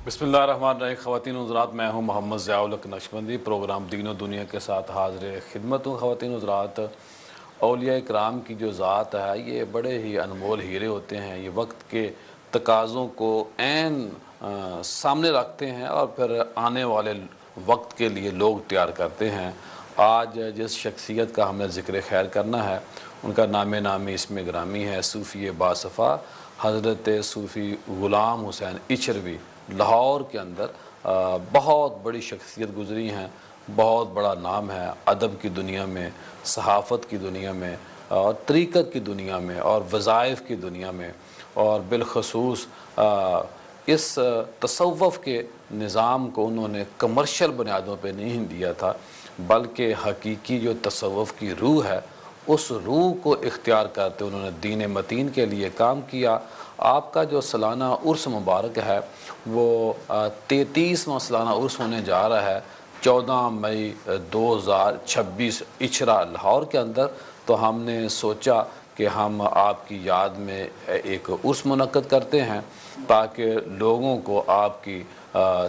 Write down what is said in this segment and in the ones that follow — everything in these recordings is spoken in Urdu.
بسم اللہ الرحمن الرحیم۔ خواتین و حضرات، میں ہوں محمد ضیاء الحق نقشبندی، پروگرام دین و دنیا کے ساتھ حاضر خدمت ہوں۔ خواتین و حضرات، اولیاء کرام کی جو ذات ہے یہ بڑے ہی انمول ہیرے ہوتے ہیں۔ یہ وقت کے تقاضوں کو عین سامنے رکھتے ہیں اور پھر آنے والے وقت کے لیے لوگ تیار کرتے ہیں۔ آج جس شخصیت کا ہمیں ذکر خیر کرنا ہے ان کا نامی اسم گرامی ہے صوفی باصفا حضرت صوفی غلام حسین اچھروی۔ لاہور کے اندر بہت بڑی شخصیت گزری ہیں، بہت بڑا نام ہے ادب کی دنیا میں، صحافت کی دنیا میں اور طریقت کی دنیا میں اور وظائف کی دنیا میں، اور بالخصوص اس تصوف کے نظام کو انہوں نے کمرشل بنیادوں پہ نہیں دیا تھا، بلکہ حقیقی جو تصوف کی روح ہے اس روح کو اختیار کرتے انہوں نے دین متین کے لیے کام کیا۔ آپ کا جو سالانہ عرس مبارک ہے وہ 33واں سالانہ عرس ہونے جا رہا ہے 14 مئی 2026 اچھرا لاہور کے اندر۔ تو ہم نے سوچا کہ ہم آپ کی یاد میں ایک عرس منعقد کرتے ہیں تاکہ لوگوں کو آپ کی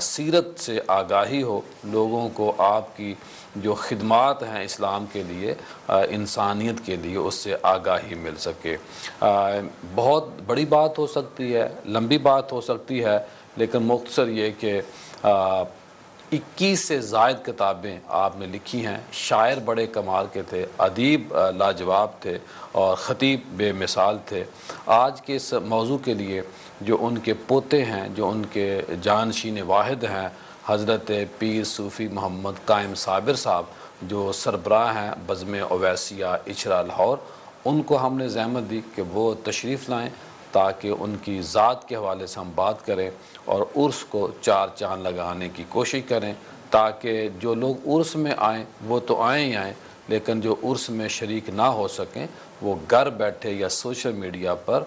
سیرت سے آگاہی ہو، لوگوں کو آپ کی جو خدمات ہیں اسلام کے لیے، انسانیت کے لیے، اس سے آگاہی مل سکے۔ بہت بڑی بات ہو سکتی ہے، لمبی بات ہو سکتی ہے، لیکن مختصر یہ کہ 21 سے زائد کتابیں آپ نے لکھی ہیں، شاعر بڑے کمال کے تھے، ادیب لاجواب تھے اور خطیب بے مثال تھے۔ آج کے اس موضوع کے لیے جو ان کے پوتے ہیں، جو ان کے جانشین واحد ہیں، حضرت پیر صوفی محمد قائم صابر صاحب، جو سربراہ ہیں بزم اویسیہ اچھرا لاہور، ان کو ہم نے زحمت دی کہ وہ تشریف لائیں تاکہ ان کی ذات کے حوالے سے ہم بات کریں اور عرس کو چار چاند لگانے کی کوشش کریں، تاکہ جو لوگ عرس میں آئیں وہ تو آئیں ہی آئیں، لیکن جو عرس میں شریک نہ ہو سکیں وہ گھر بیٹھے یا سوشل میڈیا پر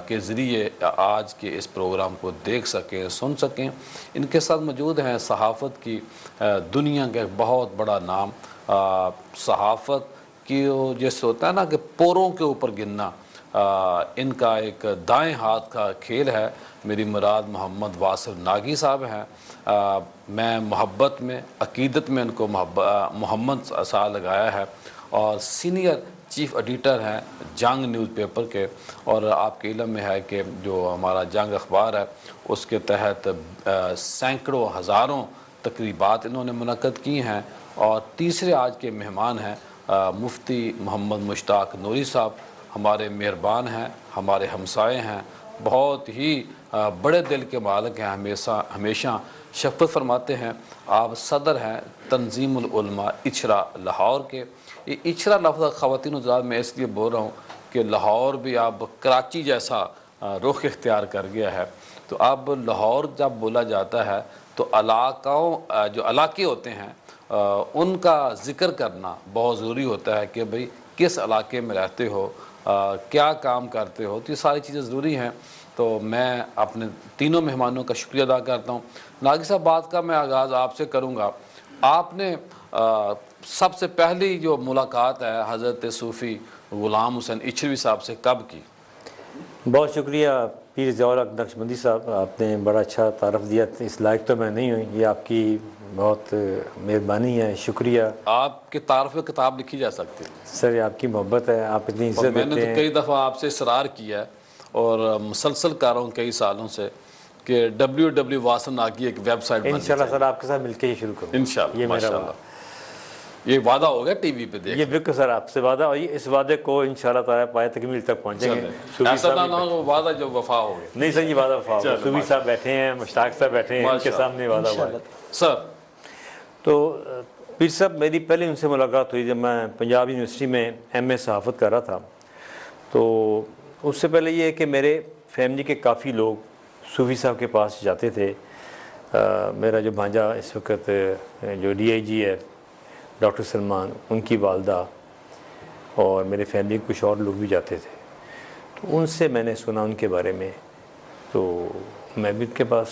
کے ذریعے آج کے اس پروگرام کو دیکھ سکیں، سن سکیں۔ ان کے ساتھ موجود ہیں صحافت کی دنیا کا ایک بہت بڑا نام، صحافت کی جیسے ہوتا ہے نا کہ پوروں کے اوپر گننا، ان کا ایک دائیں ہاتھ کا کھیل ہے۔ میری مراد محمد واصف ناگی صاحب ہیں۔ میں محبت میں، عقیدت میں ان کو محمد سا لگایا ہے، اور سینئر چیف ایڈیٹر ہیں جنگ نیوز پیپر کے، اور آپ کے علم میں ہے کہ جو ہمارا جنگ اخبار ہے اس کے تحت سینکڑوں ہزاروں تقریبات انہوں نے منعقد کی ہیں۔ اور تیسرے آج کے مہمان ہیں مفتی محمد مشتاق نوری صاحب، ہمارے مہربان ہیں، ہمارے ہمسائے ہیں، بہت ہی بڑے دل کے مالک ہیں، ہمیشہ شفقت فرماتے ہیں۔ آپ صدر ہیں تنظیم العلماء اچھرا لاہور کے۔ یہ اچھرا لفظ خواتین و حضرات میں اس لیے بول رہا ہوں کہ لاہور بھی اب کراچی جیسا رخ اختیار کر گیا ہے، تو اب لاہور جب بولا جاتا ہے تو جو علاقے ہوتے ہیں ان کا ذکر کرنا بہت ضروری ہوتا ہے کہ بھئی کس علاقے میں رہتے ہو، کیا کام کرتے ہو، تو یہ ساری چیزیں ضروری ہیں۔ تو میں اپنے تینوں مہمانوں کا شکریہ ادا کرتا ہوں۔ ناگی صاحب، بات کا میں آغاز آپ سے کروں گا۔ آپ نے سب سے پہلی جو ملاقات ہے حضرت صوفی غلام حسین اچھروی صاحب سے کب کی؟ بہت شکریہ پیر ضیاء الحق نقشبندی صاحب، آپ نے بڑا اچھا تعارف دیا۔ اس لائق تو میں نہیں ہوں، یہ آپ کی بہت مہربانی ہے، شکریہ۔ آپ کے تعارف میں کتاب لکھی جا سکتی ہے سر، آپ کی محبت ہے، آپ اتنی اور عزت میں نے دیتے تو ہیں۔ کئی دفعہ آپ سے اصرار کیا ہے اور مسلسل کر رہا ہوں کئی سالوں سے کہ WW ناگی ایک ویب سائٹ بننی انشاءاللہ چاہیے۔ سر آپ کے ساتھ مل کے ہی شروع کروں گا، انشاءاللہ، یہ میرا ماشاءاللہ۔ یہ وعدہ ہو گیا ٹی وی پہ یہ دیکھ بالکل سر آپ سے وعدہ، اور اس وعدے کو انشاءاللہ تعالیٰ پائے تکمیل تک پہنچیں گے۔ چلیں، ایسا نہ ہو وعدہ جو وفا ہو گیا۔ نہیں سر، یہ وعدہ وفا ہوگا۔ صوفی صاحب بیٹھے ہیں، مشتاق صاحب بیٹھے ہیں، ان کے سامنے وعدہ ہوا ہے سر۔ تو پیر صاحب، میری پہلے ان سے ملاقات ہوئی جب میں پنجاب یونیورسٹی میں MA صحافت کر رہا تھا۔ تو اس سے پہلے یہ ہے کہ میرے فیملی کے کافی لوگ صوفی صاحب کے پاس جاتے تھے۔ میرا جو بھانجا اس وقت جو DIG ہے ڈاکٹر سلمان، ان کی والدہ، اور میرے فیملی کے کچھ اور لوگ بھی جاتے تھے۔ تو ان سے میں نے سنا ان کے بارے میں، تو میں بھی ان کے پاس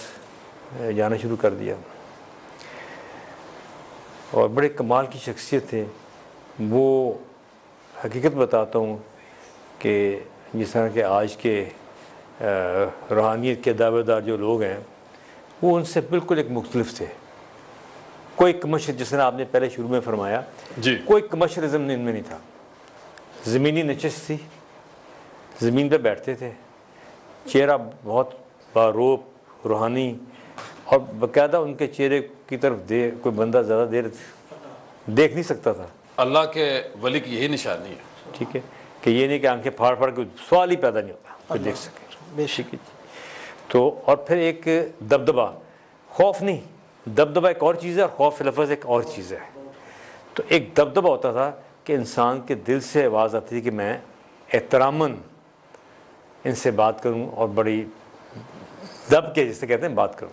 جانا شروع کر دیا، اور بڑے کمال کی شخصیت تھے وہ۔ حقیقت بتاتا ہوں کہ جس طرح کہ آج کے روحانیت کے دعوے دار جو لوگ ہیں، وہ ان سے بالکل ایک مختلف تھے. کوئی کمرشل، جس نے آپ نے پہلے شروع میں فرمایا جی کوئی کمرشلزم ان میں نہیں تھا. زمینی نشست تھی، زمین پہ بیٹھتے تھے، چہرہ بہت باروب روحانی، اور باقاعدہ ان کے چہرے کی طرف کوئی بندہ زیادہ دیر دیکھ نہیں سکتا تھا. اللہ کے ولی کی یہی نشانی ہے. ٹھیک ہے، کہ یہ نہیں کہ آنکھیں پھاڑ پھاڑ کے سوال ہی پیدا نہیں ہوتا کوئی دیکھ سکے. بے شک. تو اور پھر ایک دبدبہ، خوف نہیں، دبدبہ ایک اور چیز ہے اور خوف لفظ ایک اور چیز ہے. تو ایک دبدبہ ہوتا تھا کہ انسان کے دل سے آواز آتی تھی کہ میں احتراماً ان سے بات کروں اور بڑی دب کے جسے کہتے ہیں بات کروں.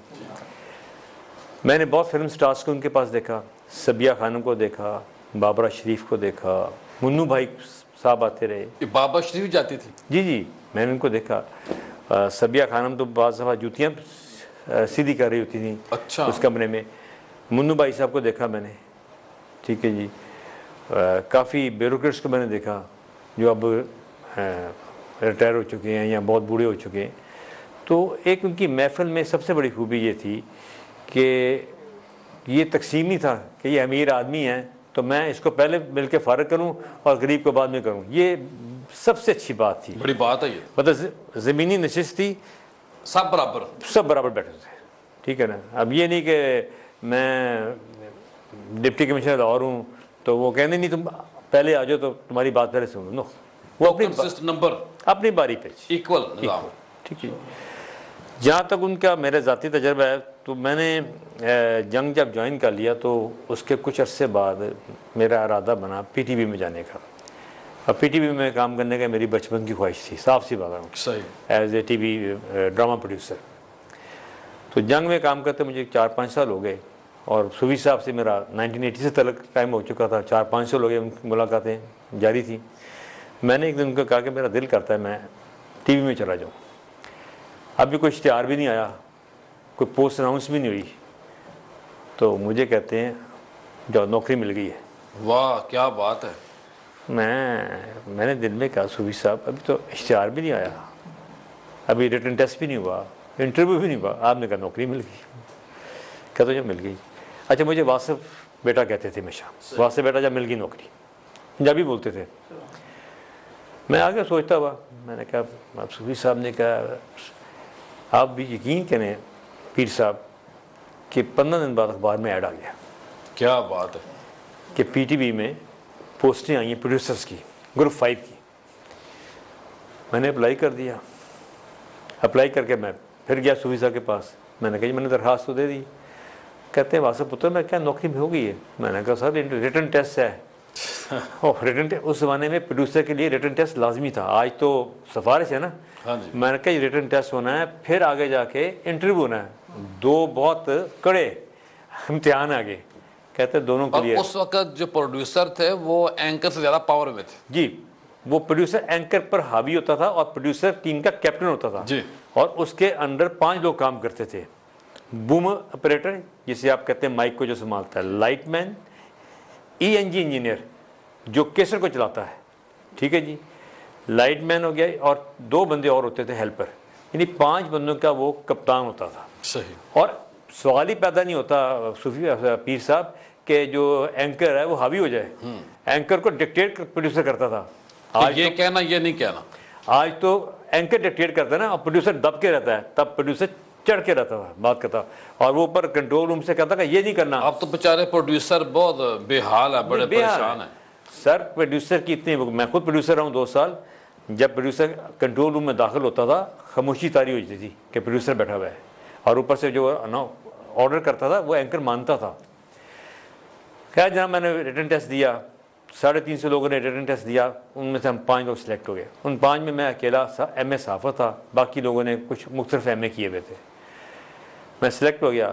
میں نے بہت فلم سٹارز کو ان کے پاس دیکھا، سبیہ خانم کو دیکھا، بابرہ شریف کو دیکھا، منو بھائی صاحب آتے رہے. یہ بابا شریف جاتی تھی؟ جی میں نے ان کو دیکھا. سبیہ خانم تو بعض دفعہ جوتیاں سیدھی کر رہی ہوتی تھیں اچھا اس کمرے میں. منو بھائی صاحب کو دیکھا میں نے. ٹھیک ہے جی. کافی بیوروکریٹس کو میں نے دیکھا جو اب ریٹائر ہو چکے ہیں یا بہت بوڑھے ہو چکے ہیں. تو ایک ان کی محفل میں سب سے بڑی خوبی یہ تھی کہ یہ تقسیم ہی تھا کہ یہ امیر آدمی ہیں تو میں اس کو پہلے مل کے فارغ کروں اور غریب کو بعد میں کروں. یہ سب سے اچھی بات تھی، بڑی بات ہے یہ. مطلب زمینی نشست تھی، سب برابر، سب برابر بیٹھے تھے. ٹھیک ہے نا. اب یہ نہیں کہ میں ڈپٹی کمشنر اور ہوں تو وہ کہنے نہیں تم پہلے آ جاؤ تو تمہاری بات پہلے سنو. نو، وہ نمبر اپنی باری پہ ایکول نظام. ٹھیک ہے. جہاں تک ان کا میرا ذاتی تجربہ ہے تو میں نے جنگ جب جوائن کر لیا تو اس کے کچھ عرصے بعد میرا ارادہ بنا پی ٹی وی میں جانے کا. اور پی ٹی وی میں کام کرنے کا میری بچپن کی خواہش تھی، صاف سی بات ہے، صحیح، as A T V drama producer. تو جنگ میں کام کرتے مجھے 4-5 سال ہو گئے اور صوفی صاحب سے میرا 1980 سے تعلق ٹائم ہو چکا تھا. 4-5 سال ہو گئے، ان کی ملاقاتیں جاری تھیں. میں نے ایک دن ان کو کہا کہ میرا دل کرتا ہے میں ٹی وی میں چلا جاؤں. ابھی کوئی اشتہار بھی نہیں آیا، کوئی پوسٹ اناؤنس بھی نہیں ہوئی. تو مجھے کہتے ہیں جو نوکری مل گئی ہے. واہ کیا بات ہے. میں نے دل میں کہا صوفی صاحب ابھی تو اشتہار بھی نہیں آیا، ابھی ریٹن ٹیسٹ بھی نہیں ہوا، انٹرویو بھی نہیں ہوا، آپ نے کہا نوکری مل گئی. کہتے جب مل گئی. اچھا مجھے واصف بیٹا کہتے تھے ہمیشہ، واصف بیٹا جب مل گئی نوکری، پنجابی بولتے تھے. میں آگے سوچتا ہوا، میں نے کہا اب صوفی صاحب نے کہا آپ بھی یقین کریں پیر صاحب کہ 15 دن بعد اخبار میں ایڈ آ گیا. کیا بات ہے. کہ پی ٹی وی میں پوسٹیں آئی ہیں پروڈیوسرس کی، گروپ 5 کی. میں نے اپلائی کر دیا. اپلائی کر کے میں پھر گیا صوفی صاحب کے پاس. میں نے کہا جی میں نے درخواست تو دے دی. کہتے ہیں واسف پتر میں کیا نوکری میں ہو گئی ہے؟ میں نے کہا سر ریٹن ٹیسٹ ہے. اس زمانے میں پروڈیوسر کے لیے ریٹن ٹیسٹ لازمی تھا، آج تو سفارش ہے نا. ہاں جی. میں نے کہا یہ ریٹن ٹیسٹ ہونا ہے، پھر آگے جا کے انٹرویو ہونا ہے. 2 بہت کڑے امتحان آگے. کہتے ہیں دونوں کے لیے. اور اس وقت جو پروڈیوسر تھے وہ اینکر سے زیادہ پاور میں تھے. جی وہ پروڈیوسر اینکر پر حاوی ہوتا تھا اور پروڈیوسر ٹیم کا کیپٹن ہوتا تھا. جی. اور اس کے انڈر 5 لوگ کام کرتے تھے. بوم آپریٹر جسے آپ کہتے ہیں مائک کو جو سنبھالتا ہے، لائٹ مین، ای این جی انجینئر جو کیسر کو چلاتا ہے. ٹھیک ہے جی. لائٹ مین ہو گیا اور 2 بندے اور ہوتے تھے ہیلپر، یعنی 5 بندوں کا وہ کپتان ہوتا تھا. صحیح. اور سوال ہی پیدا نہیں ہوتا صوفی پیر صاحب کہ جو اینکر ہے وہ حاوی ہو جائے. اینکر کو ڈکٹیٹ پروڈیوسر کرتا تھا. آج یہ کہنا یہ نہیں کہنا. آج تو اینکر ڈکٹیٹ کرتا ہے نا اور پروڈیوسر دب کے رہتا ہے، تب پروڈیوسر چڑھ کے رہتا تھا بات کرتا اور وہ اوپر کنٹرول روم سے کہتا کہ یہ نہیں کرنا. اب تو بیچارے پروڈیوسر بہت بے حال ہے، بڑے پریشان ہیں. سر پروڈیوسر کی اتنی، میں خود پروڈیوسر رہا ہوں 2 سال. جب پروڈیوسر کنٹرول روم میں داخل ہوتا تھا خاموشی طاری ہو جاتی تھی کہ پروڈیوسر بیٹھا ہوا ہے، اور اوپر سے جو آرڈر کرتا تھا وہ اینکر مانتا تھا. خیر جناب میں نے ریٹن ٹیسٹ دیا. 350 لوگوں نے ریٹن ٹیسٹ دیا. ان میں سے ہم 5 لوگ سلیکٹ ہو گئے. ان 5 میں اکیلا ایم اے صحافت تھا، باقی لوگوں نے کچھ مختلف ایم اے کیے ہوئے تھے. میں سلیکٹ ہو گیا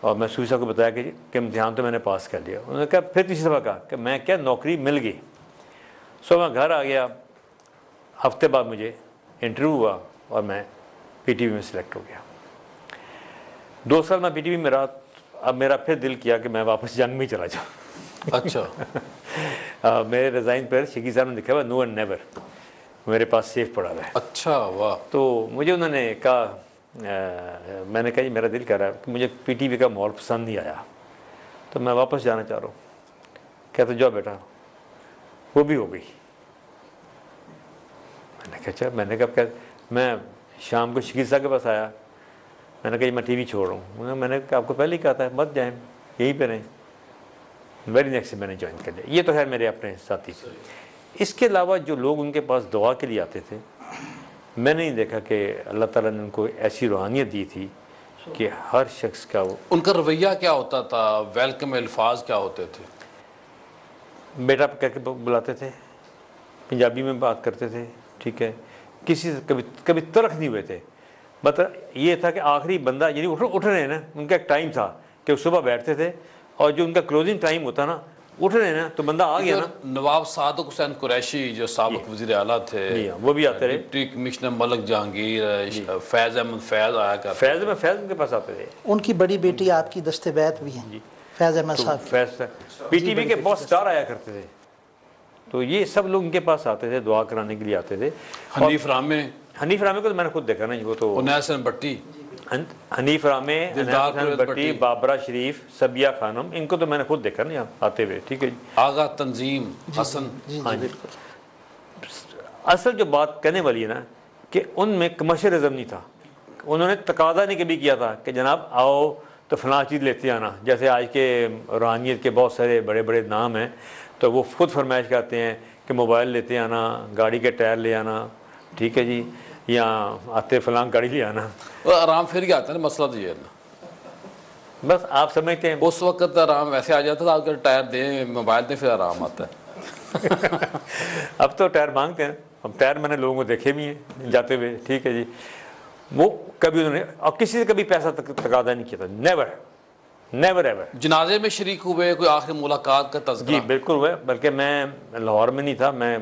اور میں صوفی صاحب کو بتایا کہ امتحان تو میں نے پاس کر لیا. انہوں نے کہا پھر تیسری دفعہ کہا کہ میں کیا نوکری مل گئی. میں گھر آ گیا. ہفتے بعد مجھے انٹرویو ہوا اور میں پی ٹی وی میں سلیکٹ ہو گیا. 2 سال میں پی ٹی وی میں رہا. اب میرا پھر دل کیا کہ میں واپس جنگ میں چلا جاؤں. اچھا. میرے ریزائن پر شکی صاحب نے لکھا ہوا نو اینڈ نیور، میرے پاس سیف پڑا ہوا ہے. اچھا واہ. تو مجھے انہوں نے کہا میں نے کہا جی میرا دل کر رہا ہے کہ مجھے پی ٹی وی کا ماحول پسند نہیں آیا، تو میں واپس جانا چاہ رہا ہوں۔ کہتے جاؤ بیٹا، وہ بھی ہو گئی۔ میں نے کہا میں شام کو شکیل صاحب کے پاس آیا، میں نے کہا میں ٹی وی چھوڑ رہا ہوں۔ میں نے کہا آپ کو پہلے ہی کہا تھا مت جائیں، یہیں پہ رہیں۔ ویری نیکسٹ میں نے جوائن کر لیا۔ یہ تو ہے میرے اپنے ساتھی تھے۔ اس کے علاوہ جو لوگ ان کے پاس دعا کے لیے آتے تھے، میں نے نہیں دیکھا کہ اللہ تعالیٰ نے ان کو ایسی روحانیت دی تھی کہ ہر شخص کا وہ ان کا رویہ کیا ہوتا تھا؟ ویلکم الفاظ کیا ہوتے تھے؟ بیٹا کہہ کے بلاتے تھے، پنجابی میں بات کرتے تھے، ٹھیک ہے، کسی سے کبھی ترک نہیں ہوئے تھے۔ مطلب یہ تھا کہ آخری بندہ یعنی اٹھ رہے ہیں نا، ان کا ایک ٹائم تھا کہ وہ صبح بیٹھتے تھے اور جو ان کا کلوزنگ ٹائم ہوتا نا، اٹھ رہے ہیں نا تو بندہ آ گیا نا۔ نواب صادق حسین قریشی جو سابق وزیر اعلیٰ تھے، وہ بھی آتے رہے۔ ڈپٹی کمشنر ملک جہانگیر، فیض احمد فیض آیا کرتے۔ فیض ان کے پاس آتے تھے۔ ان کی بڑی بیٹی آپ کی دست بیت بھی ہیں، فیض احمد صاحب۔ فیض پی ٹی وی کے بہت سٹار آیا کرتے تھے، تو یہ سب لوگ ان کے پاس آتے تھے، دعا کرانے کے لیے آتے تھے۔ حنیف رامے کو تو میں نے خود دیکھا نا، وہ تو انیس بٹی، حنیف رامے، دلدار حسین بٹی، بابرہ شریف، سبیہ خانم، ان کو تو میں نے خود دیکھا نا آتے ہوئے، ٹھیک ہے جی۔ آغا تنظیم حسن۔ ہاں جی، اصل جو بات کہنے والی ہے نا کہ ان میں کمرشلزم نہیں تھا، انہوں نے تقاضا نہیں کبھی کیا تھا کہ جناب آؤ تو فلاں چیز لیتے آنا، جیسے آج کے روحانیت کے بہت سارے بڑے بڑے نام ہیں تو وہ خود فرمائش کرتے ہیں کہ موبائل لیتے آنا، گاڑی کے ٹائر لے آنا، ٹھیک ہے جی، یا آتے فلاں گاڑی لے آنا۔ آرام پھر ہی آتا ہے نا، مسئلہ تو یہ ہے نا، بس آپ سمجھتے ہیں اس وقت آرام ویسے آ جاتا تھا، آپ کے ٹائر دیں موبائل دیں پھر آرام آتا ہے۔ اب تو ٹائر مانگتے ہیں، اب ٹائر میں نے لوگوں کو دیکھے بھی ہیں جاتے ہوئے، ٹھیک ہے جی۔ وہ کبھی انہوں نے اور کسی سے کبھی پیسہ تقاضا نہیں کیا تھا، نیور ایور۔ جنازے میں شریک ہوئے، کوئی آخری ملاقات کا تذکرہ؟ جی بالکل ہوئے، بلکہ میں لاہور میں نہیں تھا، میں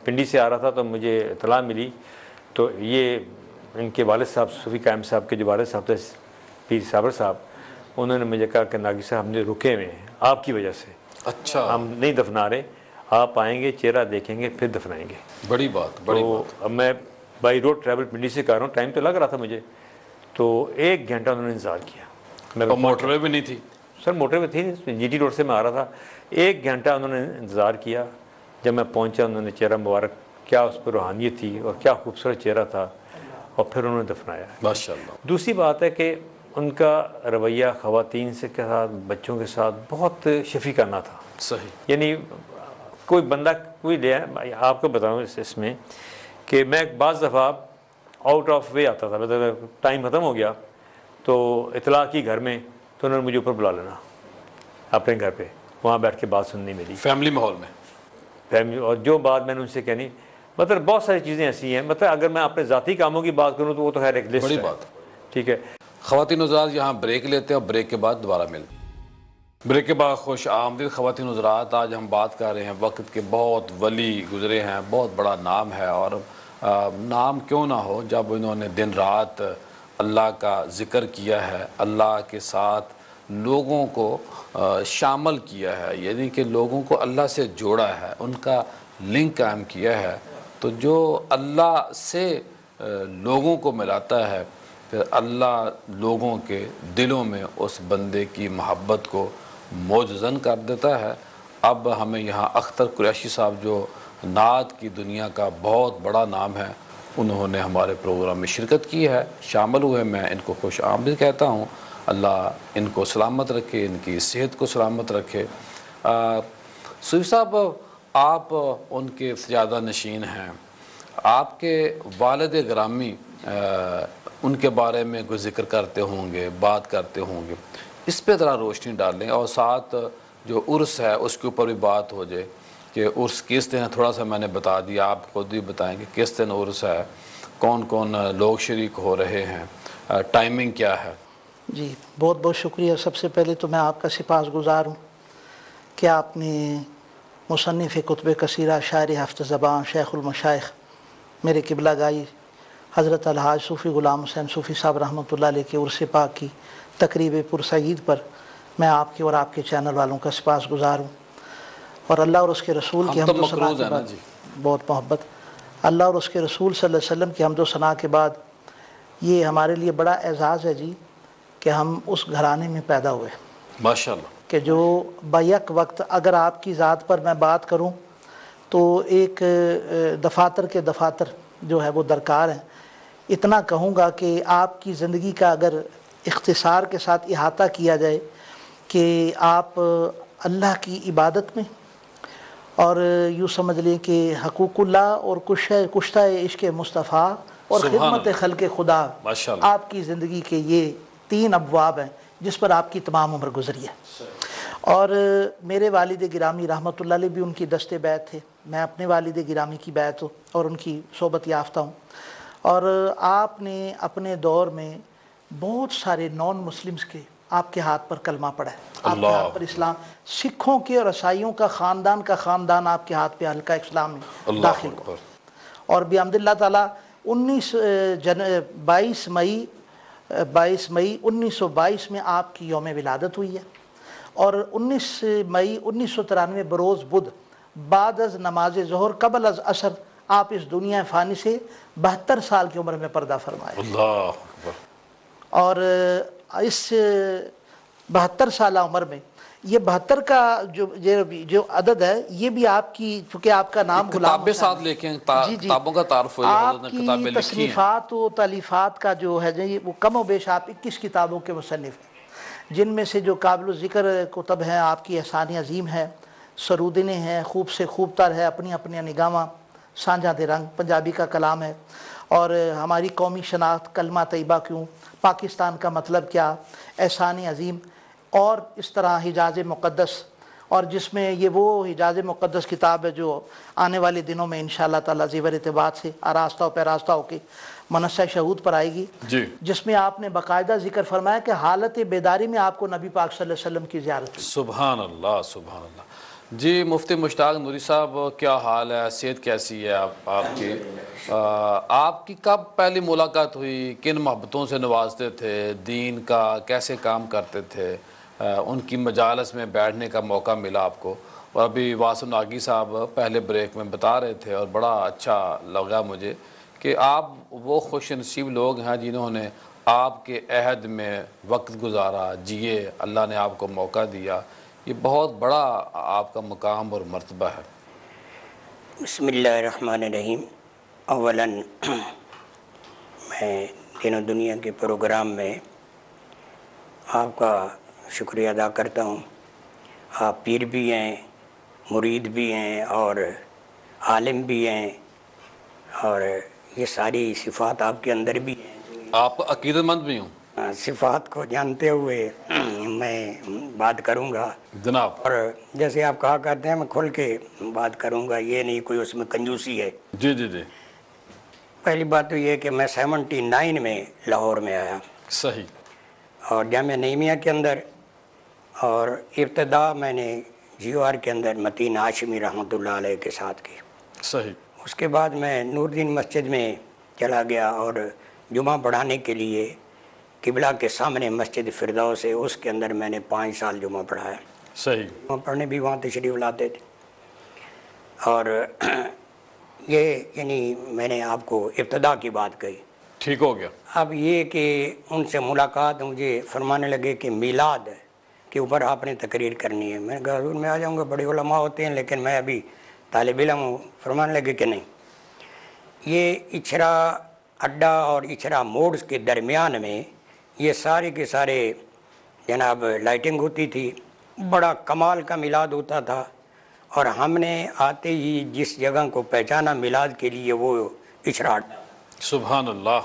پنڈی سے آ رہا تھا تو مجھے اطلاع ملی، تو یہ ان کے والد صاحب صوفی قائم صاحب کے جو والد صاحب تھے پیر صابر صاحب، انہوں نے مجھے کہا کہ ناگی صاحب ہم نے رکے ہوئے ہیں آپ کی وجہ سے، اچھا، ہم نہیں دفنا رہے، آپ آئیں گے چہرہ دیکھیں گے پھر دفنائیں گے۔ بڑی بات، بڑی تو بات۔ اب میں بائی روڈ ٹریول پنڈی سے کر رہا ہوں، ٹائم تو لگ رہا تھا مجھے، تو 1 گھنٹہ انہوں نے انتظار کیا۔ اور موٹر وے بھی نہیں تھی؟ سر موٹر وے تھی، جی ٹی روڈ سے میں آ رہا تھا، 1 گھنٹہ انہوں نے انتظار کیا۔ جب میں پہنچا انہوں نے چہرہ مبارک، کیا اس پر روحانیت تھی اور کیا خوبصورت چہرہ تھا، اور پھر انہوں نے دفنایا۔ ماشاءاللہ۔ دوسری بات ہے کہ ان کا رویہ خواتین سے کے ساتھ، بچوں کے ساتھ بہت شفیقانہ تھا۔ صحیح۔ یعنی کوئی بندہ کوئی لے آپ کو بتاؤں اس میں کہ میں بعض دفعہ آؤٹ آف وے آتا تھا، مطلب ٹائم ختم ہو گیا تو اطلاع کی گھر میں، تو انہوں نے مجھے اوپر بلا لینا اپنے گھر پہ، وہاں بیٹھ کے بات سننی میری فیملی ماحول میں، فیملی، اور جو بات میں نے ان سے کہنی، مطلب بہت ساری چیزیں ایسی ہیں، مطلب اگر میں اپنے ذاتی کاموں کی بات کروں تو وہ تو خیر ایک لسٹ بڑی ہے، بات۔ ٹھیک ہے۔ خواتین حضرات یہاں بریک لیتے ہیں اور بریک کے بعد دوبارہ ملتے ہیں۔ بریک کے بعد خوش آمدید خواتین حضرات، آج ہم بات کر رہے ہیں وقت کے بہت ولی گزرے ہیں، بہت بڑا نام ہے، اور نام کیوں نہ ہو جب انہوں نے دن رات اللہ کا ذکر کیا ہے، اللہ کے ساتھ لوگوں کو شامل کیا ہے، یعنی کہ لوگوں کو اللہ سے جوڑا ہے، ان کا لنک قائم کیا ہے، تو جو اللہ سے لوگوں کو ملاتا ہے، پھر اللہ لوگوں کے دلوں میں اس بندے کی محبت کو موجزن کر دیتا ہے۔ اب ہمیں یہاں اختر قریشی صاحب جو نعت کی دنیا کا بہت بڑا نام ہے، انہوں نے ہمارے پروگرام میں شرکت کی ہے، شامل ہوئے، میں ان کو خوش آمدید کہتا ہوں۔ اللہ ان کو سلامت رکھے، ان کی صحت کو سلامت رکھے۔ صوفی صاحب، آپ ان کے سجادہ نشین ہیں، آپ کے والد گرامی ان کے بارے میں کوئی ذکر کرتے ہوں گے، بات کرتے ہوں گے، اس پہ ذرا روشنی ڈالیں، اور ساتھ جو عرس ہے اس کے اوپر بھی بات ہو جائے کہ عرس کس دن ہے، تھوڑا سا میں نے بتا دیا، آپ خود بھی بتائیں کہ کس دن عرس ہے، کون کون لوگ شریک ہو رہے ہیں، ٹائمنگ کیا ہے؟ جی بہت بہت شکریہ۔ سب سے پہلے تو میں آپ کا سپاس گزار ہوں کہ آپ نے مصنف کتب کثیرہ، شاعر ہفت زبان، شیخ المشائخ، میرے قبلہ گائی حضرت الحاج صوفی غلام حسین صوفی صاحب رحمۃ اللہ علیہ کے عرس پاک کی تقریب پرسعید پر میں آپ کے اور آپ کے چینل والوں کا سپاس گزار ہوں، اور اللہ اور اس کے رسول کی حمد و ثنا کے بعد بہت محبت، اللہ اور اس کے رسول صلی اللہ علیہ وسلم کی حمد و ثنا کے بعد یہ ہمارے لیے بڑا اعزاز ہے جی کہ ہم اس گھرانے میں پیدا ہوئے ماشاءاللہ. کہ جو بیک وقت اگر آپ کی ذات پر میں بات کروں تو ایک دفاتر کے دفاتر جو ہے وہ درکار ہیں. اتنا کہوں گا کہ آپ کی زندگی کا اگر اختصار کے ساتھ احاطہ کیا جائے کہ آپ اللہ کی عبادت میں اور یوں سمجھ لیں کہ حقوق اللہ اور کشتہ عشق مصطفیٰ اور سبحان خدمت خلق خدا، ماشاءاللہ. آپ کی زندگی کے یہ 3 ابواب ہیں جس پر آپ کی تمام عمر گزری ہے. اور میرے والد گرامی رحمۃ اللہ علیہ بھی ان کی دست بیعت تھے، میں اپنے والد گرامی کی بیعت ہوں اور ان کی صحبت یافتہ ہوں. اور آپ نے اپنے دور میں بہت سارے نان مسلمز کے آپ کے ہاتھ پر کلمہ پڑھا ہے، آپ کے ہاتھ پر اسلام، سکھوں کے اور عیسائیوں کا خاندان آپ کے ہاتھ پہ حلقہ اسلام میں اللہ داخل اکبر. ہوا. اور بحمد اللہ تعالیٰ 22 مئی 1922 میں آپ کی یوم ولادت ہوئی ہے. اور 19 مئی 1993 بروز بدھ بعد از نماز ظہر قبل از عصر آپ اس دنیا فانی سے 72 سال کی عمر میں پردہ فرمائے. اللہ اکبر. اور اس 72 سالہ عمر میں یہ 72 کا جو عدد ہے یہ بھی آپ کی، چونکہ آپ کا نام غلام کتابیں ساتھ لے کے کتابوں کا تعارف ہو آپ حضرت نے کی کتابیں لکھی ہیں. تصنیفات و تالیفات کا جو ہے وہ کم و بیش آپ 21 کتابوں کے مصنف ہیں، جن میں سے جو قابل الذکر کتب ہیں آپ کی احسان عظیم ہے، سرودنے ہیں، خوب سے خوب تر ہے، اپنی اپنی نگاہاں، سانجھا دے رنگ پنجابی کا کلام ہے، اور ہماری قومی شناخت، کلمہ طیبہ کیوں، پاکستان کا مطلب کیا، احسان عظیم، اور اس طرح حجاز مقدس، اور جس میں یہ وہ حجاز مقدس کتاب ہے جو آنے والے دنوں میں انشاءاللہ تعالی زیور اعتبار سے آراستہ و پیراستہ ہو کے منصہ شہود پر آئے گی، جی. جس میں آپ نے باقاعدہ ذکر فرمایا کہ حالت بیداری میں آپ کو نبی پاک صلی اللہ علیہ وسلم کی زیارت ہوئی. سبحان اللہ سبحان اللہ. جی مفتی مشتاق نوری صاحب، کیا حال ہے؟ صحت کیسی ہے آپ کی؟ آپ کی کب پہلی ملاقات ہوئی؟ کن محبتوں سے نوازتے تھے؟ دین کا کیسے کام کرتے تھے؟ ان کی مجالس میں بیٹھنے کا موقع ملا آپ کو؟ اور ابھی واسم ناگی صاحب پہلے بریک میں بتا رہے تھے اور بڑا اچھا لگا مجھے کہ آپ وہ خوش نصیب لوگ ہیں جنہوں نے آپ کے عہد میں وقت گزارا، جیے، اللہ نے آپ کو موقع دیا. یہ بہت بڑا آپ کا مقام اور مرتبہ ہے. بسم اللہ الرحمن الرحیم. اولاً میں دین و دنیا کے پروگرام میں آپ کا شکریہ ادا کرتا ہوں. آپ پیر بھی ہیں، مرید بھی ہیں اور عالم بھی ہیں، اور یہ ساری صفات آپ کے اندر بھی ہیں. آپ عقیدت مند بھی ہوں. صفات کو جانتے ہوئے میں بات کروں گا جناب. اور جیسے آپ کہا کرتے ہیں میں کھل کے بات کروں گا، یہ نہیں کوئی اس میں کنجوسی ہے. جی جی جی. پہلی بات تو یہ کہ میں 79 میں لاہور میں آیا، صحیح. اور جامعہ نعیمیہ کے اندر، اور ابتدا میں نے GOR کے اندر متین ہاشمی رحمۃ اللہ علیہ کے ساتھ کی. صحیح. اس کے بعد میں نور الدین مسجد میں چلا گیا اور جمعہ پڑھانے کے لیے قبلہ کے سامنے مسجد فردوس ہے، اس کے اندر میں نے 5 سال جمعہ پڑھایا. صحیح. جمعہ پڑھنے بھی وہاں تشریف لاتے تھے. اور یہ یعنی میں نے آپ کو ابتدا کی بات کہی. ٹھیک ہو گیا. اب یہ کہ ان سے ملاقات مجھے فرمانے لگے کہ میلاد کے اوپر آپ نے تقریر کرنی ہے. میں نے کہا حضور میں آ جاؤں گا، بڑے علماء ہوتے ہیں لیکن میں ابھی طالب علم ہوں. فرمانے لگے کہ نہیں، یہ اچھرا اڈا اور اچھرا موڑز کے درمیان میں یہ سارے کے سارے جناب لائٹنگ ہوتی تھی، بڑا کمال کا میلاد ہوتا تھا. اور ہم نے آتے ہی جس جگہ کو پہچانا میلاد کے لیے وہ اچھرا اڈا. سبحان اللہ.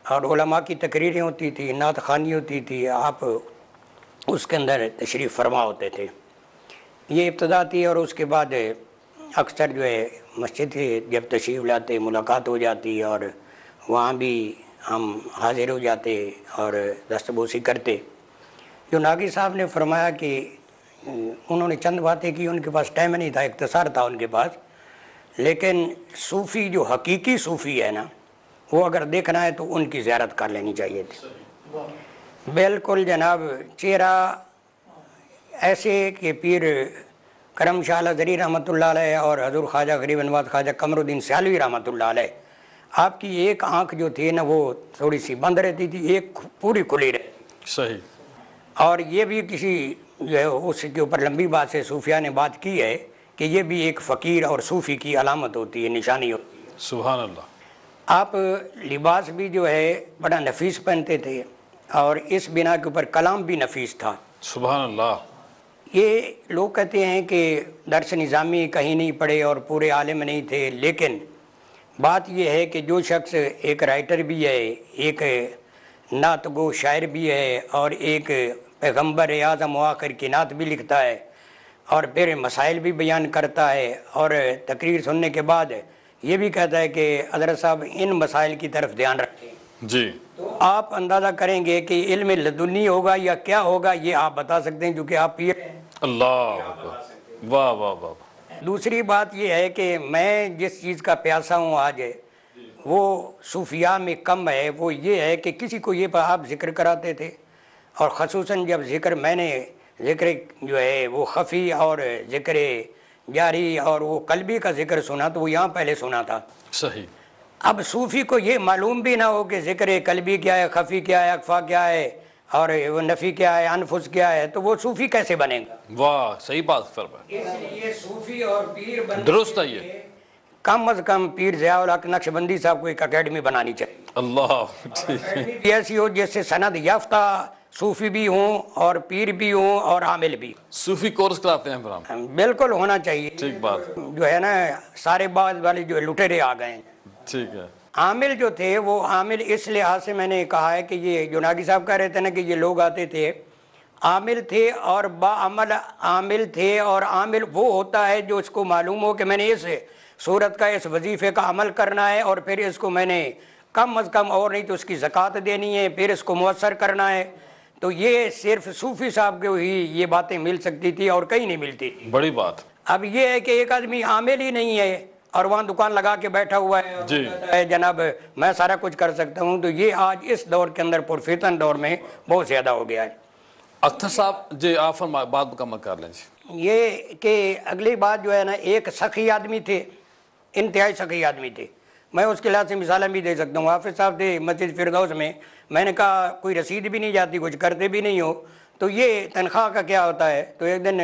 اور علماء کی تقریریں ہوتی تھی، نعت خوانی ہوتی تھی، آپ اس کے اندر تشریف فرما ہوتے تھے. یہ ابتدا تھی. اور اس کے بعد اکثر جو ہے مسجد کے جب تشریف لاتے ملاقات ہو جاتی اور وہاں بھی ہم حاضر ہو جاتے اور دستبوسی کرتے. جو ناگی صاحب نے فرمایا کہ انہوں نے چند باتیں کی، ان کے پاس ٹائم نہیں تھا، اختصار تھا ان کے پاس، لیکن صوفی جو حقیقی صوفی ہے نا، وہ اگر دیکھنا ہے تو ان کی زیارت کر لینی چاہیے تھی. بالکل جناب چہرہ ایسے کہ پیر کرم شاہ ظری رحمۃ اللہ علیہ اور حضور خواجہ غریب نواز خواجہ قمر الدین سیالوی رحمۃ اللہ علیہ آپ کی ایک آنکھ جو تھی نا وہ تھوڑی سی بند رہتی تھی، ایک پوری کھلی رہتی. صحیح. اور یہ بھی کسی جو ہے اس کے اوپر لمبی بات سے صوفیہ نے بات کی ہے کہ یہ بھی ایک فقیر اور صوفی کی علامت ہوتی ہے، نشانی ہوتی ہے. سبحان اللہ. آپ لباس بھی جو ہے بڑا نفیس پہنتے تھے اور اس بنا کے اوپر کلام بھی نفیس تھا. سبحان اللہ. یہ لوگ کہتے ہیں کہ درس نظامی کہیں نہیں پڑھے اور پورے عالم نہیں تھے، لیکن بات یہ ہے کہ جو شخص ایک رائٹر بھی ہے، ایک نعت گو شاعر بھی ہے اور ایک پیغمبر اعظم و آخر کی نعت بھی لکھتا ہے اور پھر مسائل بھی بیان کرتا ہے اور تقریر سننے کے بعد یہ بھی کہتا ہے کہ حضرت صاحب ان مسائل کی طرف دھیان رکھیں، جی. تو آپ اندازہ کریں گے کہ علم لدنی ہوگا یا کیا ہوگا، یہ آپ بتا سکتے ہیں جو کہ آپ پیر ہیں. اللہ اکبر. واہ واہ واہ. دوسری بات یہ ہے کہ میں جس چیز کا پیاسا ہوں آج وہ صوفیاء میں کم ہے، وہ یہ ہے کہ کسی کو یہ آپ ذکر کراتے تھے اور خصوصاً جب ذکر میں نے ذکر جو ہے وہ خفی اور ذکر جاری اور وہ قلبی کا ذکر سنا تو وہ یہاں پہلے سنا تھا. صحیح. اب صوفی کو یہ معلوم بھی نہ ہو کہ ذکر قلبی کیا ہے، خفی کیا ہے، اخفا کیا ہے اور وہ نفی کیا ہے، انفس کیا ہے، تو وہ صوفی کیسے بنے گا؟ واہ صحیح بات فرمایا. اس لیے صوفی اور پیر بننے درست ہے کے یہ. لیے کم از کم پیر ضیاء الحق نقشبندی صاحب کو ایک اکیڈمی بنانی چاہیے. اللہ. ٹھیک ہے. اکیڈمی بھی ایسی ہو جس سے سند یافتہ صوفی بھی ہوں اور پیر بھی ہوں اور عامل بھی. صوفی کورس کراتے ہیں پھر ہم. بالکل ہونا چاہیے. ٹھیک بات. جو ہے نا سارے باز والے جو لٹیرے آ گئے ہیں. ٹھیک ہے. عامل جو تھے وہ عامل اس لحاظ سے میں نے کہا ہے کہ یہ جو ناگی صاحب کہہ رہے تھے نا کہ یہ لوگ آتے تھے عامل تھے اور باعمل عامل تھے، اور عامل وہ ہوتا ہے جو اس کو معلوم ہو کہ میں نے اس صورت کا اس وظیفے کا عمل کرنا ہے اور پھر اس کو میں نے کم از کم اور نہیں تو اس کی زکوٰۃ دینی ہے، پھر اس کو مؤثر کرنا ہے. تو یہ صرف صوفی صاحب کو ہی یہ باتیں مل سکتی تھی اور کہیں نہیں ملتی تھی. بڑی بات. اب یہ ہے کہ ایک آدمی عامل ہی نہیں ہے اور وہاں دکان لگا کے بیٹھا ہوا ہے اور کہتا ہے جناب میں سارا کچھ کر سکتا ہوں، تو یہ آج اس دور کے اندر پرفتن دور میں بہت زیادہ ہو گیا ہے. اختر صاحب جی آپ بات مکمل کر لیں. یہ کہ اگلی بات جو ہے نا ایک سخی آدمی تھے، انتہائی سخی آدمی تھے. میں اس کے لحاظ سے مثالیں بھی دے سکتا ہوں. حافظ صاحب تھے مسجد فردوس میں نے کہا کوئی رسید بھی نہیں جاتی، کچھ کرتے بھی نہیں ہو، تو یہ تنخواہ کا کیا ہوتا ہے؟ تو ایک دن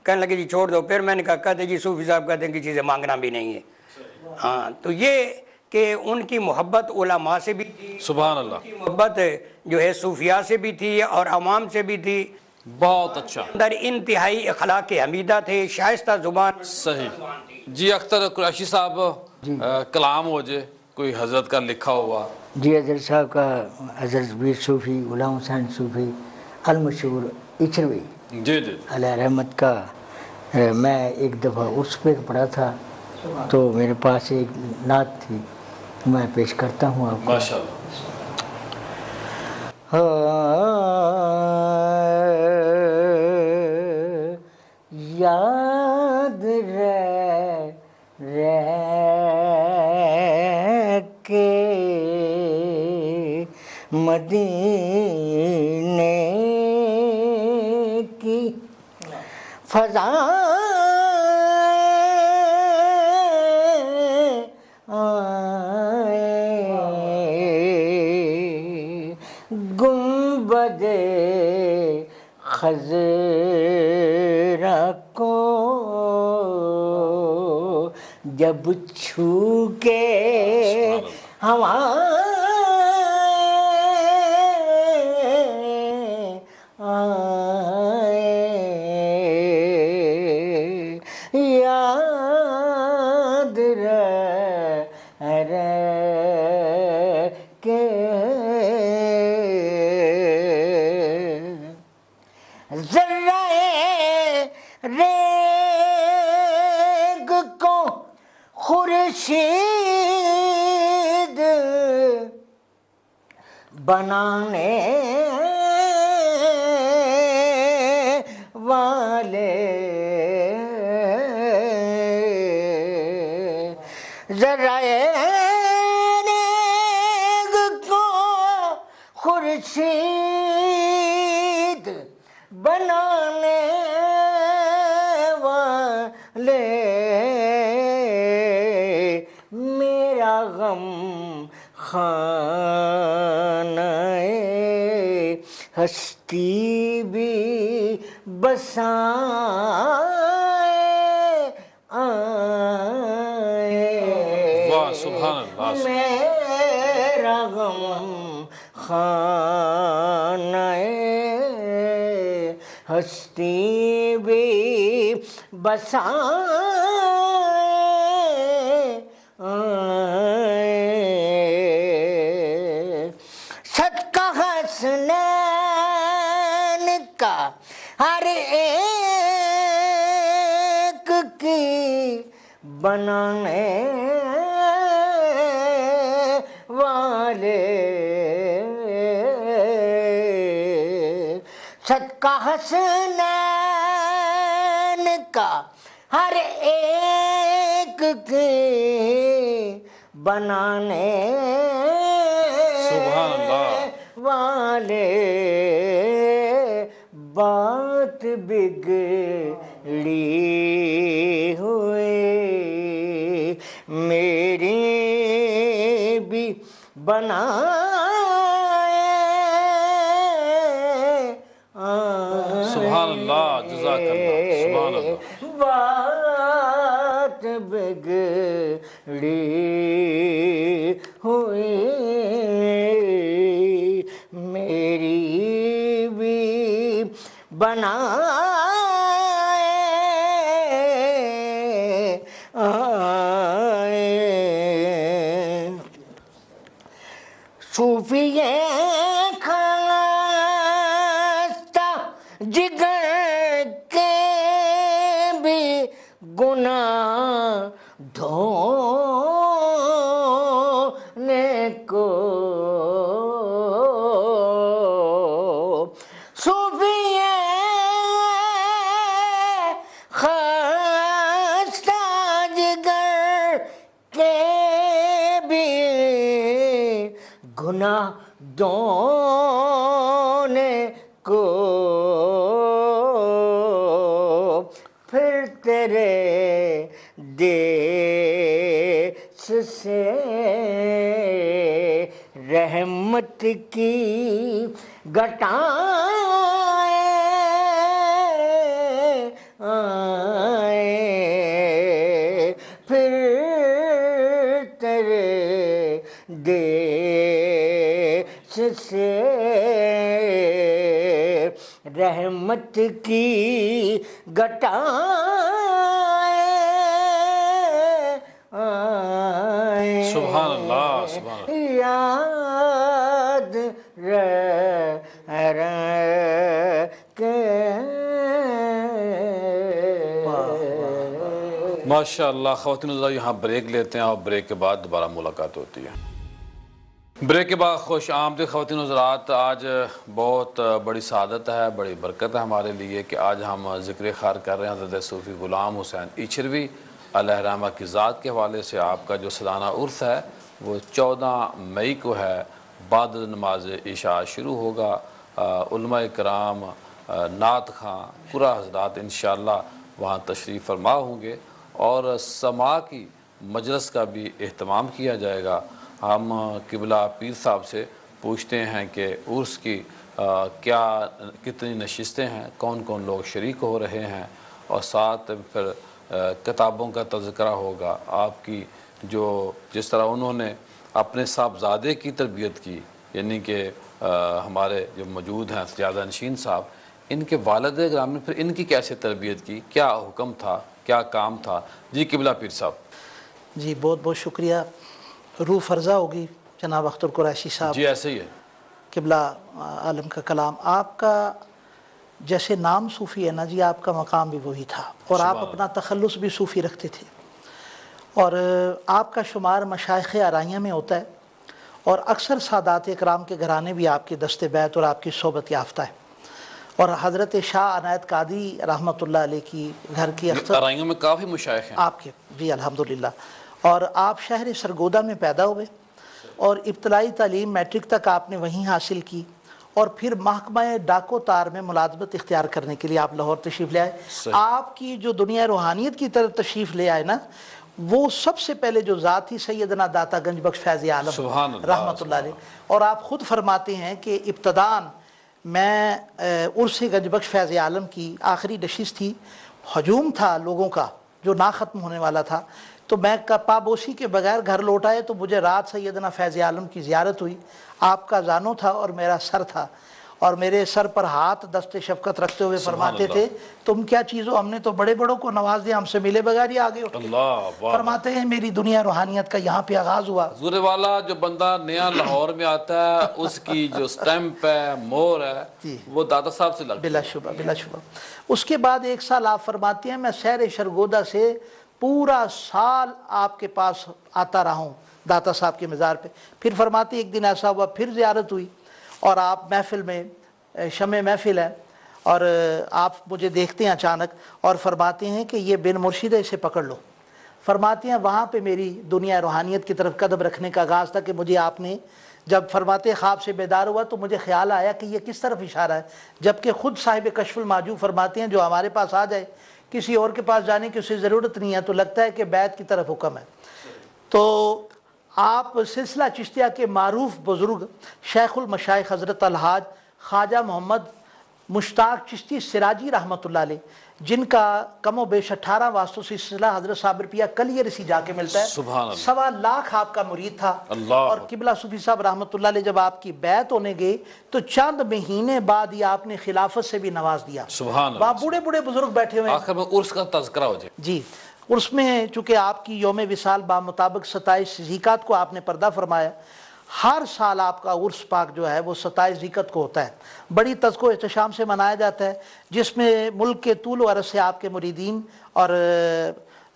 کہنے لگے جی چھوڑ دو. پھر میں نے کہا کہتے جی صوفی صاحب کہتے ہیں کہ چیزیں مانگنا بھی نہیں ہے. ہاں تو یہ کہ ان کی محبت علماء سے بھی تھی، سبحان اللہ. ان کی محبت جو ہے صوفیاء سے بھی تھی اور عوام سے بھی تھی. بہت اچھا. اندر انتہائی اخلاق حمیدہ تھے، شائستہ زبان. صحیح. جی اختر قریشی صاحب کلام ہو جائے کوئی حضرت کا لکھا ہوا. جی حضرت صاحب کا حضرت بیر صوفی غلام حسین صوفی المشہور اچھروی جی جی علیہ رحمت کا میں ایک دفعہ عرس پہ پڑھا تھا تو میرے پاس ایک نعت تھی، میں پیش کرتا ہوں آپ کو. ماشاء اللہ. یاد رہ کے مدینے کی فضا گنبد خضرا کو جب چھو کے ہوا یاد رہ کے ذرہ ریگ کو خورشید بنانے والے ذرہ ریگ کو خورشید بنانے والے میرا غم ہستی بھی بسائے آئے واہ سبحان اللہ میرا غم خانہ ہستی بھی بسائے آئے صدقہ حسنین کا ہر ایک کی بنانے والے صدقہ حسنین کا ہر ایک کی بنانے سبحان اللہ والے بات بگڑی ہوئی میری بھی بنائے سبحان اللہ جزاک اللہ سبحان اللہ بات بگڑی ہوئی میری بھی بنائے آئے صوفی خستہ جگر کے بھی گناہ دھونے کو صوفی خستہ جگر کے بھی گناہ دھونے کو پھر تیرے دیس سے رحمت کی گھٹائیں آئیں پھر تیرے دیس سے رحمت کی گھٹائیں آئیں سبحان اللہ سبحان اللہ یاد ماشاء اللہ خواتین حضرات یہاں بریک لیتے ہیں اور بریک کے بعد دوبارہ ملاقات ہوتی ہے بریک کے بعد خوش آمدید خواتین حضرات آج بہت بڑی سعادت ہے بڑی برکت ہے ہمارے لیے کہ آج ہم ذکر خیر کر رہے ہیں حضرت صوفی غلام حسین ایچھروی علیہ رحمہ کی ذات کے حوالے سے آپ کا جو سالانہ عرس ہے وہ 14 مئی کو ہے بعد نماز عشاء شروع ہوگا علماء کرام نعت خواں قرآن حضرات انشاءاللہ وہاں تشریف فرما ہوں گے اور سماع کی مجلس کا بھی اہتمام کیا جائے گا ہم قبلہ پیر صاحب سے پوچھتے ہیں کہ عرس کی کتنی نشستیں ہیں کون کون لوگ شریک ہو رہے ہیں اور ساتھ پھر کتابوں کا تذکرہ ہوگا آپ کی جو جس طرح انہوں نے اپنے صاحبزادے کی تربیت کی یعنی کہ ہمارے جو موجود ہیں سجادہ نشین صاحب ان کے والد گرامی نے پھر ان کی کیسے تربیت کی کیا حکم تھا کیا کام تھا جی قبلہ پیر صاحب جی بہت بہت شکریہ روح فرضہ ہوگی جناب اختر قریشی صاحب جی ایسے ہی ہے قبلہ عالم کا کلام آپ کا جیسے نام صوفی ہے نا جی آپ کا مقام بھی وہی تھا اور آپ اپنا تخلص بھی صوفی رکھتے تھے اور آپ کا شمار مشائخ آرائیہ میں ہوتا ہے اور اکثر سادات اکرام کے گھرانے بھی آپ کے دست بیت اور آپ کی صحبت یافتہ ہے اور حضرت شاہ عنایت قادری رحمۃ اللہ علیہ کی گھر کی آرائیوں میں کافی مشائخ ہیں آپ کے جی الحمدللہ اور آپ شہر سرگودا میں پیدا ہوئے اور ابتدائی تعلیم میٹرک تک آپ نے وہیں حاصل کی اور پھر محکمہ ڈاکو تار میں ملازمت اختیار کرنے کے لیے آپ لاہور تشریف لے آئے آپ کی جو دنیا روحانیت کی طرف تشریف لے آئے نا وہ سب سے پہلے جو ذات تھی سیدنا داتا گنج بخش فیض عالم رحمۃ اللہ علیہ اور آپ خود فرماتے ہیں کہ ابتداً میں عرس گنج بخش فیض عالم کی آخری نشست تھی، ہجوم تھا لوگوں کا جو نہ ختم ہونے والا تھا، تو میں پابوسی کے بغیر گھر لوٹ آئے تو مجھے رات سیدنا فیض عالم کی زیارت ہوئی. آپ کا زانو تھا اور میرا سر تھا، اور میرے سر پر ہاتھ دست شفقت رکھتے ہوئے فرماتے تھے تم کیا چیز ہو، ہم نے تو بڑے بڑوں کو نواز دیا، ہم سے ملے بغیر ہی آگے ہو. اللہ واہ. فرماتے ہیں میری دنیا روحانیت کا یہاں پہ آغاز ہوا. حضور والا جو بندہ نیا لاہور میں آتا ہے اس کی جو سٹیمپ ہے، مور ہے، وہ داتا صاحب سے لگتی ہے. بلا شبہ بلا شبہ. اس کے بعد 1 سال آپ فرماتے ہیں میں سیر شرگودا سے پورا سال آپ کے پاس آتا رہا ہوں داتا صاحب کے مزار پہ. پھر فرماتے ایک دن ایسا ہوا پھر زیارت ہوئی اور آپ محفل میں، شمع محفل ہے، اور آپ مجھے دیکھتے ہیں اچانک اور فرماتے ہیں کہ یہ بن مرشد ہے، اسے پکڑ لو. فرماتے ہیں وہاں پہ میری دنیا روحانیت کی طرف قدم رکھنے کا آغاز تھا کہ مجھے آپ نے جب فرماتے خواب سے بیدار ہوا تو مجھے خیال آیا کہ یہ کس طرف اشارہ ہے، جبکہ خود صاحب کشف المحجوب فرماتے ہیں جو ہمارے پاس آ جائے کسی اور کے پاس جانے کی اسے ضرورت نہیں ہے، تو لگتا ہے کہ بیت کی طرف حکم ہے. تو آپ سلسلہ چشتیہ کے معروف بزرگ شیخ المشائخ حضرت الحاج خواجہ محمد مشتاق چشتی سراجی رحمۃ اللہ علیہ، جن کا کم و بیش 18 واسطوں سے سلسلہ حضرت صابر پیا کلیے رسی جا کے ملتا ہے. سبحان اللہ. 1.25 لاکھ آپ کا مرید تھا. اللہ. اور قبلہ صوفی صاحب رحمۃ اللہ علیہ جب آپ کی بیعت ہونے گئے تو چند مہینے بعد ہی آپ نے خلافت سے بھی نواز دیا. سبحان اللہ. وہاں بوڑھے بوڑھے بزرگ بیٹھے ہوئے ہیں. آخر میں عرس کا تذکرہ ہو جائے. جی عرس میں چونکہ آپ کی یوم وصال بمطابق 27 ذیقات کو آپ نے پردہ فرمایا، ہر سال آپ کا عرس پاک جو ہے وہ 27 ذیقات کو ہوتا ہے، بڑی تذکر و احتشام سے منایا جاتا ہے، جس میں ملک کے طول و عرض سے آپ کے مریدین اور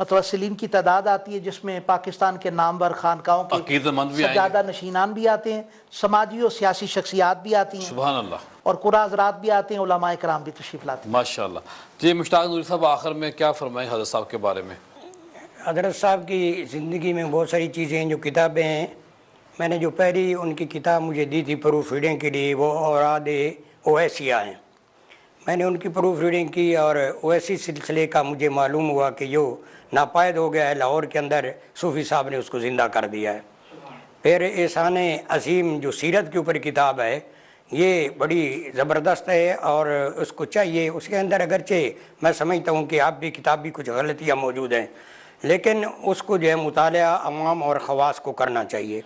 متوسلین کی تعداد آتی ہے، جس میں پاکستان کے نامور خانقاہوں کے عقیدت مند بھی آئیں گے. سجادہ نشینان بھی آتے ہیں، سماجی و سیاسی شخصیات بھی آتی ہیں، سبحان اللہ. اور قرآن حضرات بھی آتے ہیں، علماء کرام بھی تشریف لاتے ہیں. ماشاءاللہ. جی مشتاق نوری صاحب آخر میں کیا فرمائیں حضرت صاحب کے بارے میں؟ حضرت صاحب کی زندگی میں بہت ساری چیزیں ہیں. جو کتابیں ہیں، میں نے جو پہلی ان کی کتاب مجھے دی تھی پروف ریڈنگ کے لیے، وہ اوراد اویسیہ ہیں. میں نے ان کی پروف ریڈنگ کی اور اویسی سلسلے کا مجھے معلوم ہوا کہ جو ناپائد ہو گیا ہے لاہور کے اندر، صوفی صاحب نے اس کو زندہ کر دیا ہے. پھر احسان عظیم جو سیرت کے اوپر کتاب ہے، یہ بڑی زبردست ہے اور اس کو چاہیے. اس کے اندر اگرچہ میں سمجھتا ہوں کہ آپ بھی کتاب بھی کچھ غلطیاں موجود ہیں، لیکن اس کو جو ہے مطالعہ عوام اور خواص کو کرنا چاہیے.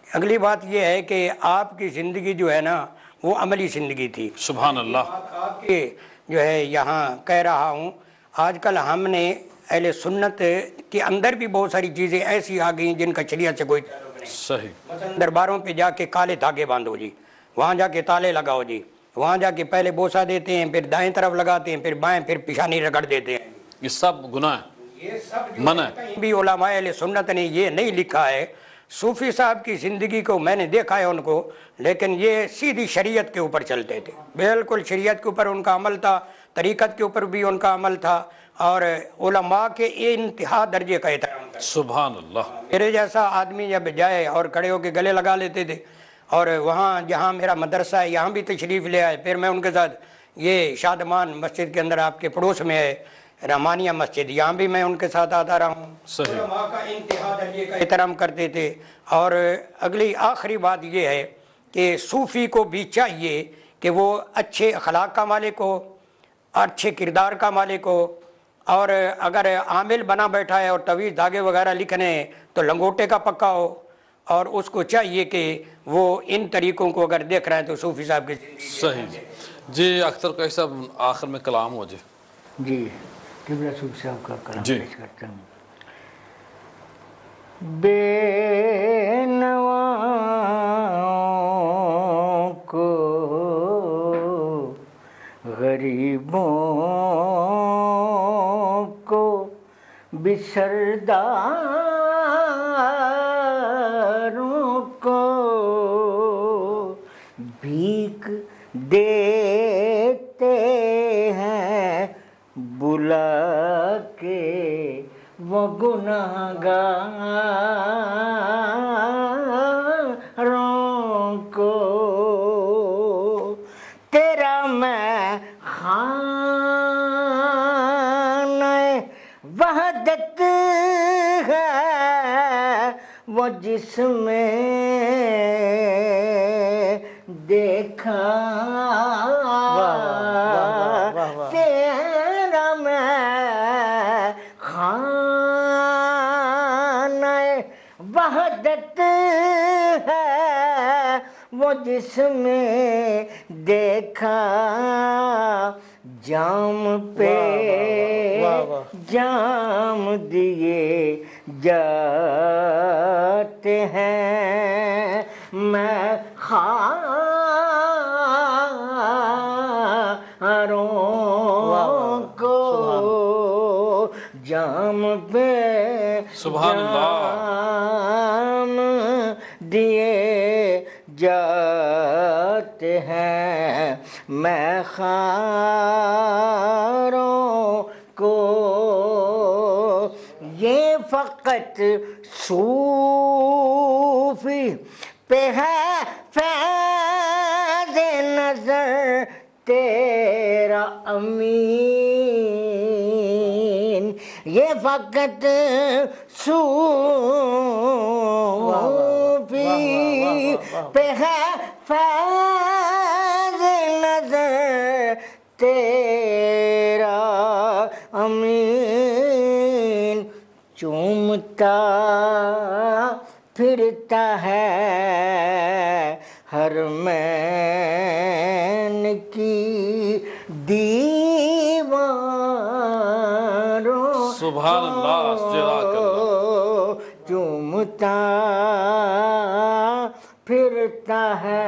اگلی بات یہ ہے کہ آپ کی زندگی جو ہے نا وہ عملی زندگی تھی. سبحان اللہ. آپ کے جو ہے یہاں کہہ رہا ہوں، آج کل ہم نے اہل سنت کے اندر بھی بہت ساری چیزیں ایسی آ گئی جن کا شریعت سے کوئی تعلق نہیں. صحیح. مثلا درباروں پہ جا کے کالے دھاگے باندھو جی، وہاں جا کے تالے لگاؤ جی، وہاں جا کے پہلے بوسہ دیتے ہیں، پھر دائیں طرف لگاتے ہیں، پھر بائیں، پھر پیشانی رگڑ دیتے ہیں. یہ سب گناہ ہے. یہ سب منع ہے. کہیں بھی علماء اہل سنت نے یہ نہیں لکھا ہے. صوفی صاحب کی زندگی کو میں نے دیکھا ہے ان کو، لیکن یہ سیدھی شریعت کے اوپر چلتے تھے، بالکل شریعت کے اوپر ان کا عمل تھا، طریقت کے اوپر بھی ان کا عمل تھا، اور علماء کے انتہا درجے کا احترام تھا. سبحان اللہ. میرے جیسا آدمی جب جائے اور کھڑے ہو کے گلے لگا لیتے تھے. اور وہاں جہاں میرا مدرسہ ہے یہاں بھی تشریف لے آئے. پھر میں ان کے ساتھ یہ شادمان مسجد کے اندر آپ کے پڑوس میں ہے رحمانیہ مسجد، یہاں بھی میں ان کے ساتھ آتا رہا ہوں. صحیح. علماء کا انتہا درجے کا احترام کرتے تھے. اور اگلی آخری بات یہ ہے کہ صوفی کو بھی چاہیے کہ وہ اچھے اخلاق کا مالک ہو، اچھے کردار کا مالک ہو، اور اگر عامل بنا بیٹھا ہے اور طویل دھاگے وغیرہ لکھنے ہیں تو لنگوٹے کا پکا ہو. اور اس کو چاہیے کہ وہ ان طریقوں کو اگر دیکھ رہے ہیں تو صوفی صاحب کی زندگی. صحیح. جی اختر قیسی صاحب آخر میں کلام ہو جائے. جی قبلہ صوفی صاحب کا کلام جی. پیش کرتا ہوں. بے نواوں کو غریبوں کو بسرداروں کو بھیک دیتے ہیں بلا کے وہ گناہگاروں کو. تیرا میں خانہ وحدت ہے وہ جس میں دیکھا واہ واہ واہ۔ تیرا میں خانہ وحدت ہے وہ جس میں دیکھا جام پہ واہ واہ۔ جام دیے جاتے ہیں میں خاروں کو جام پہ سبحان اللہ۔ جام دیے جاتے ہیں میں خاروں کو یہ فقط صوفی پہ ہے فیض نظر تیرا امین یہ فقط صوفی پہ ہے فیض نظر تیرا امین چومتا پھرتا ہے ہر مین کی دیواروں سبحان اللہ، جزاک اللہ۔ چومتا پھرتا ہے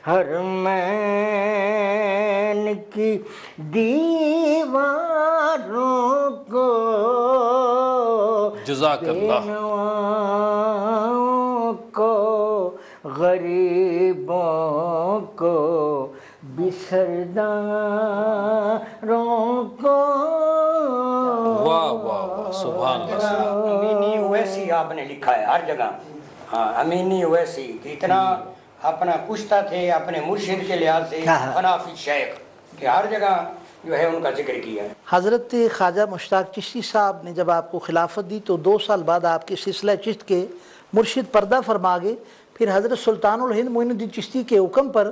ہر مین کی دیواروں کو جزاک اللہ۔ بینواؤں کو غریبوں کو بسرداروں کو واہ واہ واہ، سبحان اللہ۔ امینی اویسی آپ نے لکھا ہے ہر جگہ، ہاں امینی اویسی اتنا اپنا پشتا تھے اپنے مرشد کے لحاظ سے فنافی شیخ کہ ہر جگہ جو ہے ان کا ذکر کیا ہے۔ حضرت خواجہ مشتاق چشتی صاحب نے جب آپ کو خلافت دی تو 2 سال بعد آپ کے سلسلہ چشت کے مرشد پردہ فرما گئے، پھر حضرت سلطان الہند معین الدین چشتی کے حکم پر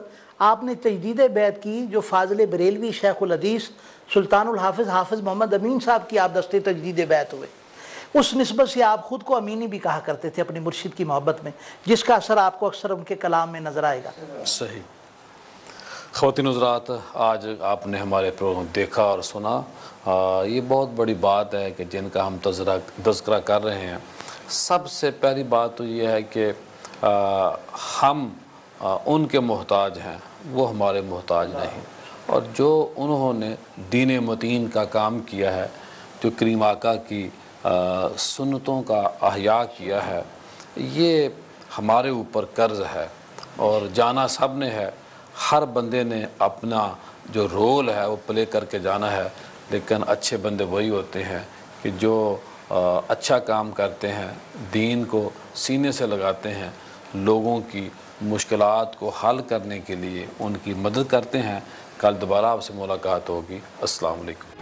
آپ نے تجدید بیعت کی، جو فاضل بریلوی شیخ الحدیث سلطان الحافظ حافظ محمد امین صاحب کی آپ دستے تجدید بیعت ہوئے۔ اس نسبت سے آپ خود کو امینی بھی کہا کرتے تھے اپنے مرشد کی محبت میں، جس کا اثر آپ کو اکثر ان کے کلام میں نظر آئے گا۔ صحیح۔ خواتین حضرات، آج آپ نے ہمارے پروگرام دیکھا اور سنا، یہ بہت بڑی بات ہے کہ جن کا ہم تذکرہ کر رہے ہیں۔ سب سے پہلی بات تو یہ ہے کہ ہم ان کے محتاج ہیں، وہ ہمارے محتاج نہیں، اور جو انہوں نے دین متین کا کام کیا ہے، جو کریم آقا کی سنتوں کا احیاء کیا ہے، یہ ہمارے اوپر قرض ہے اور جانا سب نے ہے۔ ہر بندے نے اپنا جو رول ہے وہ پلے کر کے جانا ہے، لیکن اچھے بندے وہی ہوتے ہیں کہ جو اچھا کام کرتے ہیں، دین کو سینے سے لگاتے ہیں، لوگوں کی مشکلات کو حل کرنے کے لیے ان کی مدد کرتے ہیں۔ کل دوبارہ آپ سے ملاقات ہوگی۔ السلام علیکم۔